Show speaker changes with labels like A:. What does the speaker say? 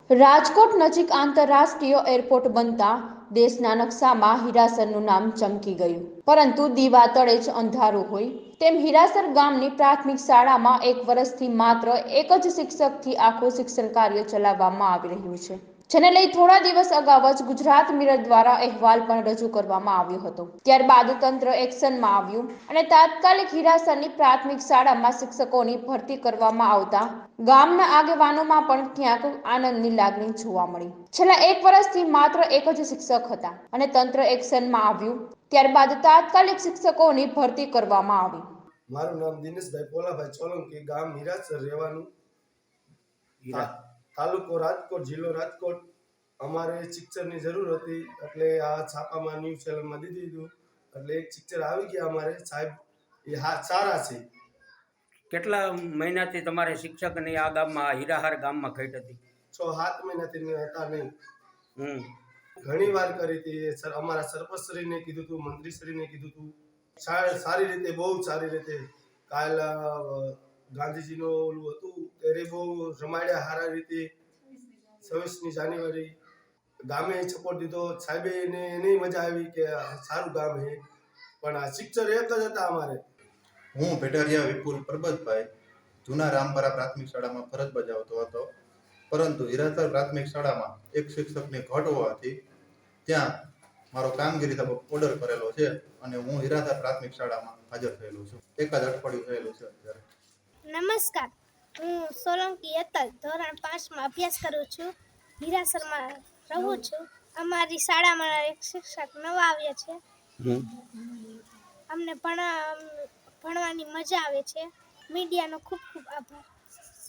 A: રાજકોટ નજીક આંતરરાષ્ટ્રીય એરપોર્ટ બનતા દેશના નકશામાં હીરાસરનું નામ ચમકી ગયું, પરંતુ દીવા તળે જ અંધારું હોય તેમ હીરાસર ગામની પ્રાથમિક શાળામાં 1 વર્ષથી માત્ર એક જ શિક્ષકથી આખું શિક્ષણ કાર્ય ચલાવવામાં આવી રહ્યું છે, જેને લઈ થોડા દિવસ અગાઉ જ ગુજરાત મિરર દ્વારા અહેવાલ પણ રજૂ કરવામાં આવ્યો હતો। ત્યારબાદ તંત્ર એક્શનમાં આવ્યું અને તાત્કાલિક હીરાસરની પ્રાથમિક શાળામાં શિક્ષકોની ભરતી કરવામાં આવતા ગામના આગેવાનોમાં પણ ક્યાંક આનંદની લાગણી જોવા મળી। છેલ્લા 1 વર્ષથી માત્ર એક જ શિક્ષક હતા અને તંત્ર એક્શનમાં આવ્યું ત્યારબાદ તાત્કાલિક શિક્ષકોની ભરતી કરવામાં આવી।
B: મારું નામ દિનેશભાઈ પોલાભાઈ સોલંકી, ગામ હીરાસર રહેવાનું, તાલુકો રાજકોટ, જિલ્લો રાજકોટ। અમારે શિક્ષણની જરૂર હતી એટલે આ છાપામાં ન્યૂઝ ચેનલમાં દીધી દીધું એટલે એક શિક્ષક આવી ગયા અમારે સાહેબ, એ સારા છે।
C: કેટલા મહિનાથી તમારે શિક્ષકની આ ગામમાં હીરાહાર ગામમાં ઘટ હતી?
B: 6-7 મહિનાથી હતા નહીં। ઘણી વાર કરી હતી, અમારા સરપંચશ્રીને કીધું હતું, મંત્રીશ્રીને કીધું હતું। સારી રીતે, બહુ સારી રીતે કાલ ગાંધીજીનો ઓલું હતું ત્યારે બહુ રમાડ્યા સારી રીતે। 26મી જાન્યુઆરી ગામે સપોર્ટ દીધો, સાહેબે એની મજા આવી કે સારું ગામ છે, પણ આ શિક્ષક એક જ હતા અમારે।
D: હું ભેટારિયા વિપુલ પરબતભાઈ જૂના રામપરા પ્રાથમિક શાળામાં ફરજ બજાવતો હતો, પરંતુ હીરાસર પ્રાથમિક શાળામાં એક શિક્ષકની ઘટ હોવાથી ત્યાં મારો કામગીરી તબક્કો ઓર્ડર કરેલો છે અને હું હીરાસર પ્રાથમિક શાળામાં હાજર થયેલો છું। એક જ અઠવાડિયું થયેલું છે અત્યારે।
E: નમસ્કાર, હું સોલંકી યતલ ધોરણ 5માં અભ્યાસ કરું છું, હીરાસરમાં રહું છું। અમારી શાળામાં એક શિક્ષક નવા આવ્યા છે, અમને ભણવાની મજા આવે છે। મીડિયાનો ખૂબ ખૂબ આભાર।